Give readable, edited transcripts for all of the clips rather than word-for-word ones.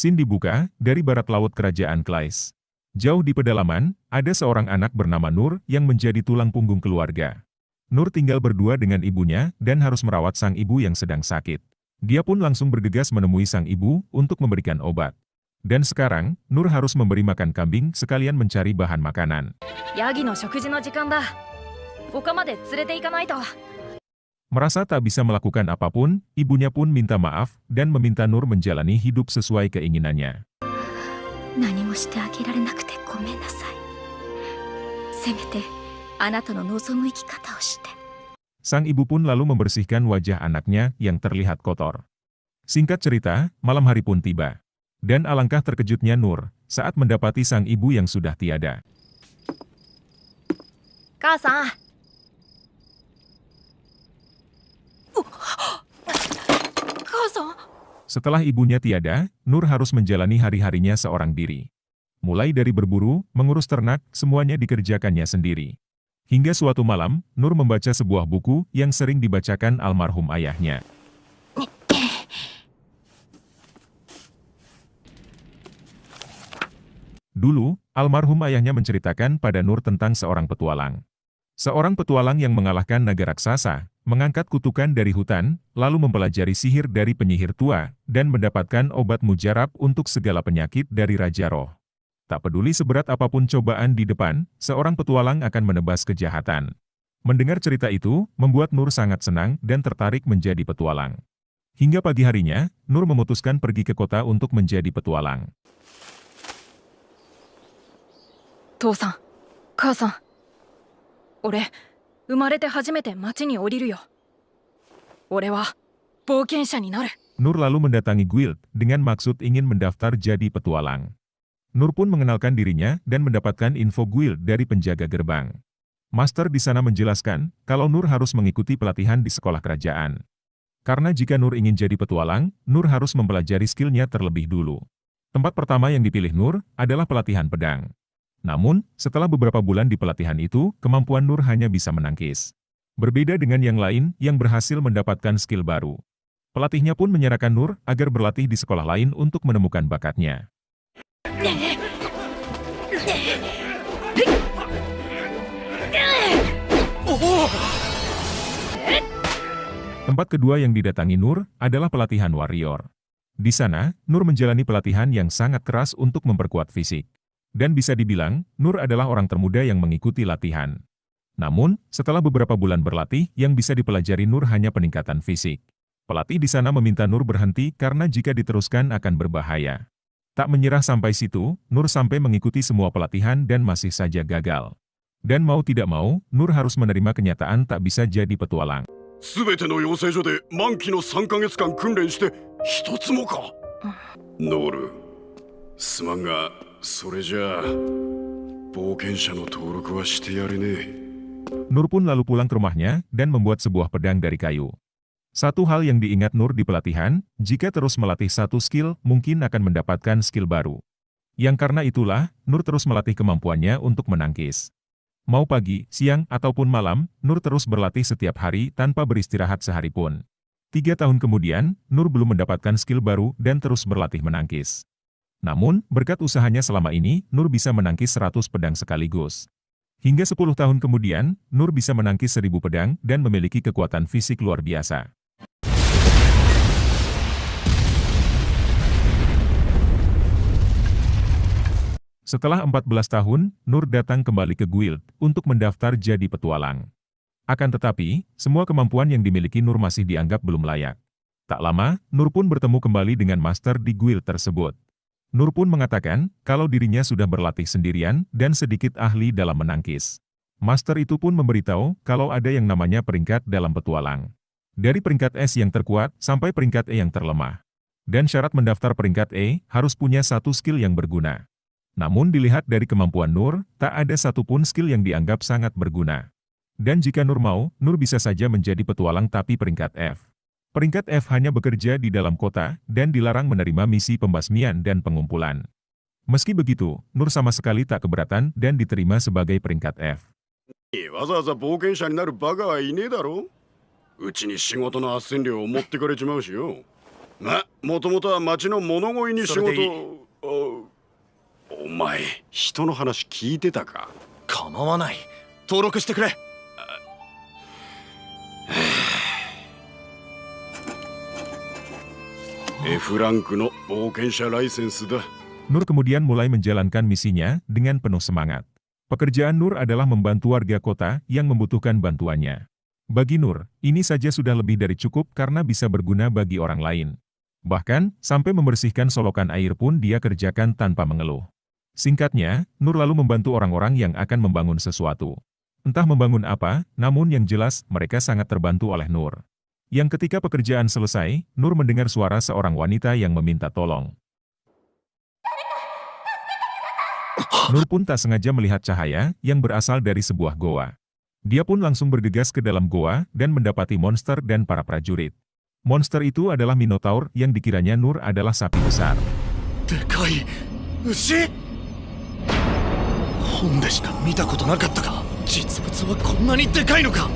Scene dibuka dari barat laut kerajaan Klais. Jauh di pedalaman, ada seorang anak bernama Nur yang menjadi tulang punggung keluarga. Nur tinggal berdua dengan ibunya dan harus merawat sang ibu yang sedang sakit. Dia pun langsung bergegas menemui sang ibu untuk memberikan obat. Dan sekarang, Nur harus memberi makan kambing sekalian mencari bahan makanan. Merasa tak bisa melakukan apapun, ibunya pun minta maaf dan meminta Nur menjalani hidup sesuai keinginannya. Sang ibu pun lalu membersihkan wajah anaknya yang terlihat kotor. Singkat cerita, malam hari pun tiba. Dan alangkah terkejutnya Nur saat mendapati sang ibu yang sudah tiada. Kasa. Setelah ibunya tiada, Nur harus menjalani hari-harinya seorang diri. Mulai dari berburu, mengurus ternak, semuanya dikerjakannya sendiri. Hingga suatu malam, Nur membaca sebuah buku yang sering dibacakan almarhum ayahnya. Dulu, almarhum ayahnya menceritakan pada Nur tentang seorang petualang. Seorang petualang yang mengalahkan naga raksasa, mengangkat kutukan dari hutan, lalu mempelajari sihir dari penyihir tua, dan mendapatkan obat mujarab untuk segala penyakit dari Raja Roh. Tak peduli seberat apapun cobaan di depan, seorang petualang akan menebas kejahatan. Mendengar cerita itu, membuat Nur sangat senang dan tertarik menjadi petualang. Hingga pagi harinya, Nur memutuskan pergi ke kota untuk menjadi petualang. Tosan, Kasan. Ore, umarete hajimete machi ni oriru yo. Ore wa boukensha ni naru. Nur lalu mendatangi guild dengan maksud ingin mendaftar jadi petualang. Nur pun mengenalkan dirinya dan mendapatkan info guild dari penjaga gerbang. Master di sana menjelaskan kalau Nur harus mengikuti pelatihan di sekolah kerajaan. Karena jika Nur ingin jadi petualang, Nur harus mempelajari skillnya terlebih dulu. Tempat pertama yang dipilih Nur adalah pelatihan pedang. Namun, setelah beberapa bulan di pelatihan itu, kemampuan Nur hanya bisa menangkis. Berbeda dengan yang lain yang berhasil mendapatkan skill baru. Pelatihnya pun menyarankan Nur agar berlatih di sekolah lain untuk menemukan bakatnya. Tempat kedua yang didatangi Nur adalah pelatihan warrior. Di sana, Nur menjalani pelatihan yang sangat keras untuk memperkuat fisik. Dan bisa dibilang, Nur adalah orang termuda yang mengikuti latihan. Namun, setelah beberapa bulan berlatih, yang bisa dipelajari Nur hanya peningkatan fisik. Pelatih di sana meminta Nur berhenti karena jika diteruskan akan berbahaya. Tak menyerah sampai situ, Nur sampai mengikuti semua pelatihan dan masih saja gagal. Dan mau tidak mau, Nur harus menerima kenyataan tak bisa jadi petualang. Nur pun lalu pulang ke rumahnya dan membuat sebuah pedang dari kayu. Satu hal yang diingat Nur di pelatihan, jika terus melatih satu skill, mungkin akan mendapatkan skill baru. Yang karena itulah, Nur terus melatih kemampuannya untuk menangkis. Mau pagi, siang, ataupun malam, Nur terus berlatih setiap hari tanpa beristirahat sehari pun. 3 tahun kemudian, Nur belum mendapatkan skill baru dan terus berlatih menangkis. Namun, berkat usahanya selama ini, Nur bisa menangkis 100 pedang sekaligus. Hingga 10 tahun kemudian, Nur bisa menangkis 1000 pedang dan memiliki kekuatan fisik luar biasa. Setelah 14 tahun, Nur datang kembali ke guild untuk mendaftar jadi petualang. Akan tetapi, semua kemampuan yang dimiliki Nur masih dianggap belum layak. Tak lama, Nur pun bertemu kembali dengan master di guild tersebut. Nur pun mengatakan kalau dirinya sudah berlatih sendirian dan sedikit ahli dalam menangkis. Master itu pun memberitahu kalau ada yang namanya peringkat dalam petualang. Dari peringkat S yang terkuat sampai peringkat E yang terlemah. Dan syarat mendaftar peringkat E harus punya satu skill yang berguna. Namun dilihat dari kemampuan Nur, tak ada satupun skill yang dianggap sangat berguna. Dan jika Nur mau, Nur bisa saja menjadi petualang tapi peringkat F. Peringkat F hanya bekerja di dalam kota, dan dilarang menerima misi pembasmian dan pengumpulan. Meski begitu, Nur sama sekali tak keberatan dan diterima sebagai peringkat F. もともとは町の物乞いに仕それでいい事お前人の話聞いてたか？構わない。登録してくれ。F ランクの冒険者ライセンスだ。 Nur kemudian mulai menjalankan misinya dengan penuh semangat. Pekerjaan Nur adalah membantu warga kota yang membutuhkan bantuannya. Bagi Nur, ini saja sudah lebih dari cukup karena bisa berguna bagi orang lain. Bahkan, sampai membersihkan solokan air pun dia kerjakan tanpa mengeluh. Singkatnya, Nur lalu membantu orang-orang yang akan membangun sesuatu. Entah membangun apa, namun yang jelas mereka sangat terbantu oleh Nur. Yang ketika pekerjaan selesai, Nur mendengar suara seorang wanita yang meminta tolong. Nur pun tak sengaja melihat cahaya yang berasal dari sebuah goa. Dia pun langsung bergegas ke dalam goa dan mendapati monster dan para prajurit. Monster itu adalah Minotaur yang dikiranya Nur adalah sapi besar. Dekai ushi? 本でしか見たことなかったが、実物はこんなにでかいのか?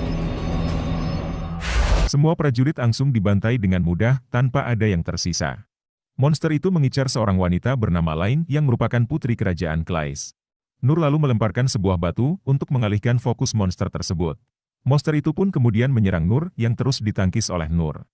Semua prajurit langsung dibantai dengan mudah tanpa ada yang tersisa. Monster itu mengincar seorang wanita bernama Lain yang merupakan putri kerajaan Klais. Nur lalu melemparkan sebuah batu untuk mengalihkan fokus monster tersebut. Monster itu pun kemudian menyerang Nur yang terus ditangkis oleh Nur.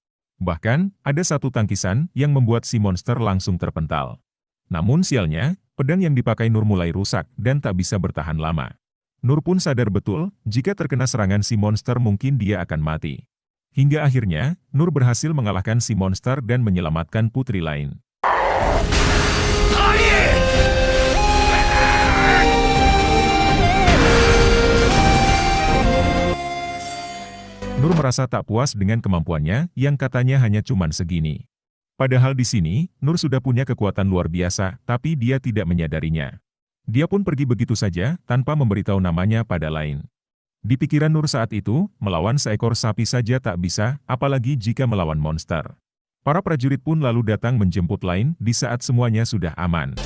Bahkan, ada satu tangkisan yang membuat si monster langsung terpental. Namun sialnya, pedang yang dipakai Nur mulai rusak dan tak bisa bertahan lama. Nur pun sadar betul, jika terkena serangan si monster mungkin dia akan mati. Hingga akhirnya, Nur berhasil mengalahkan si monster dan menyelamatkan putri Lain. Nur merasa tak puas dengan kemampuannya yang katanya hanya cuman segini. Padahal di sini, Nur sudah punya kekuatan luar biasa, tapi dia tidak menyadarinya. Dia pun pergi begitu saja, tanpa memberitahu namanya pada Lain. Di pikiran Nur saat itu, melawan seekor sapi saja tak bisa, apalagi jika melawan monster. Para prajurit pun lalu datang menjemput Lain di saat semuanya sudah aman.